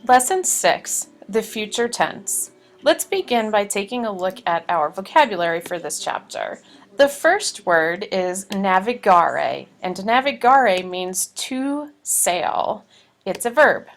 Lesson 6, the future tense. Let's begin by taking a look at our vocabulary for this chapter. The first word is navigare, and navigare means to sail. It's a verb.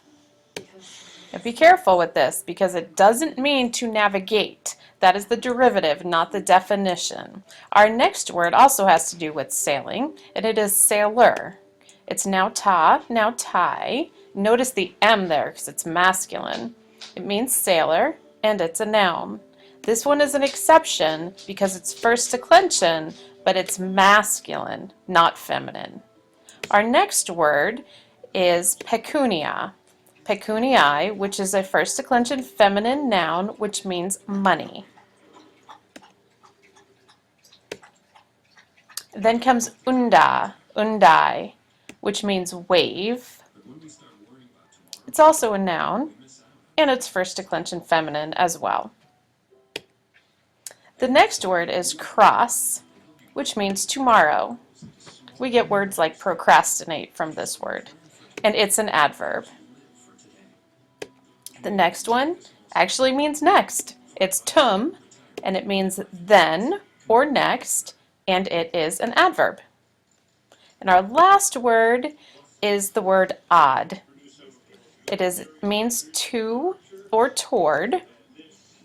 And be careful with this because it doesn't mean to navigate. That is the derivative, not the definition. Our next word also has to do with sailing, and it is sailor. It's now ta, now tie. Notice the M there because it's masculine. It means sailor, and it's a noun. This one is an exception because it's first declension, but it's masculine, not feminine. Our next word is pecunia. Pecuniae, which is a first declension feminine noun, which means money. Then comes unda, undai, which means wave. It's also a noun, and it's first declension feminine as well. The next word is cross, which means tomorrow. We get words like procrastinate from this word, and it's an adverb. The next one actually means next. It's tum, and it means then or next, and it is an adverb. And our last word is the word ad. It means to or toward,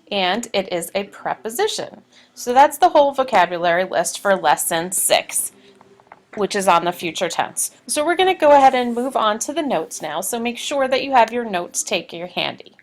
and it is a preposition. So that's the whole vocabulary list for lesson 6, which is on the future tense. So we're going to go ahead and move on to the notes now, so make sure that you have your notes taken handy.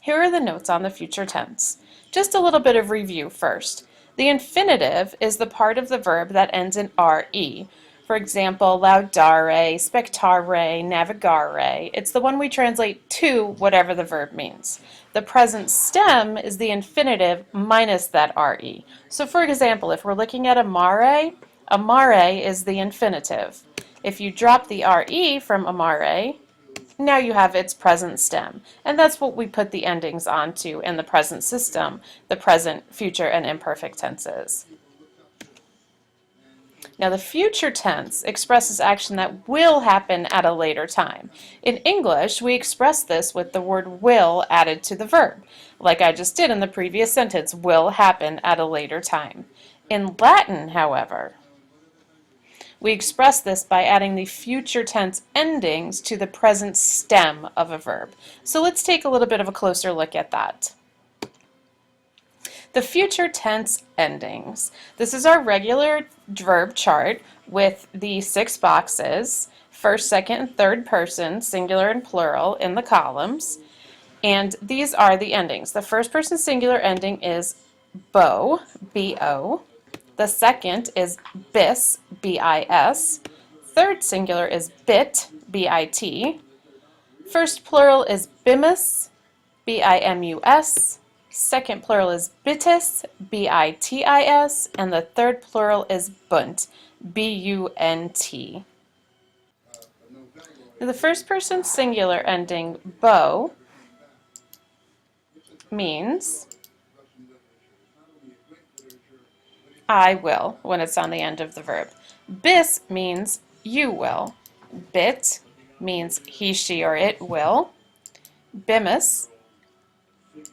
Here are the notes on the future tense. Just a little bit of review first. The infinitive is the part of the verb that ends in re. For example, laudare, spectare, navigare. It's the one we translate to whatever the verb means. The present stem is the infinitive minus that re. So for example, if we're looking at amare is the infinitive. If you drop the re from amare, now you have its present stem. And that's what we put the endings onto in the present system, the present, future, and imperfect tenses. Now the future tense expresses action that will happen at a later time. In English, we express this with the word will added to the verb, like I just did in the previous sentence, will happen at a later time. In Latin, however, we express this by adding the future tense endings to the present stem of a verb. So let's take a little bit of a closer look at that. The future tense endings. This is our regular verb chart with the 6 boxes, first, second, and third person, singular and plural, in the columns. And these are the endings. The first person singular ending is bo, B-O. The second is bis, B-I-S. Third singular is bit, B-I-T. First plural is bimus, B-I-M-U-S. Second plural is bitis, B-I-T-I-S. And the third plural is bunt, B-U-N-T. The first person singular ending bo means I will when it's on the end of the verb. Bis means you will. Bit means he, she, or it will. Bimus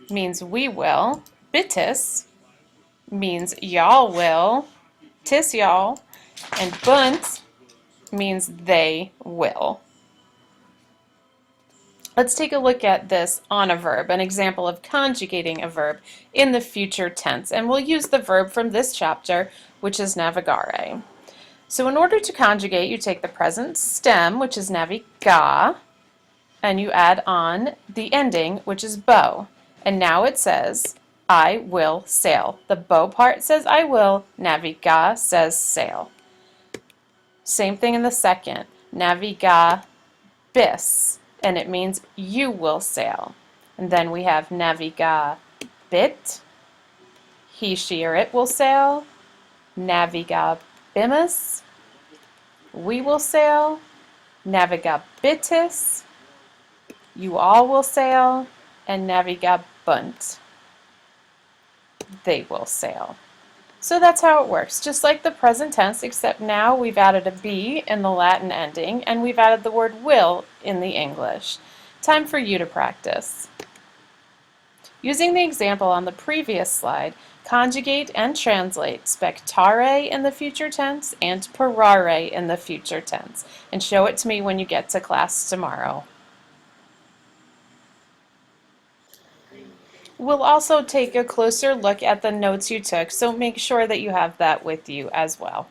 means we will. Bitis means y'all will. Tis y'all. And bunt means they will. Let's take a look at this on a verb, an example of conjugating a verb in the future tense. And we'll use the verb from this chapter, which is navigare. So in order to conjugate, you take the present stem, which is naviga, and you add on the ending, which is bo. And now it says, I will sail. The bo part says I will, naviga says sail. Same thing in the second, naviga bis. And it means you will sail. And then we have naviga bit, he, she, or it will sail. Naviga bimus, we will sail. Naviga bitis, you all will sail. And naviga bunt, they will sail. So that's how it works, just like the present tense, except now we've added a B in the Latin ending and we've added the word will in the English. Time for you to practice. Using the example on the previous slide, conjugate and translate spectare in the future tense and parare in the future tense, and show it to me when you get to class tomorrow. We'll also take a closer look at the notes you took, so make sure that you have that with you as well.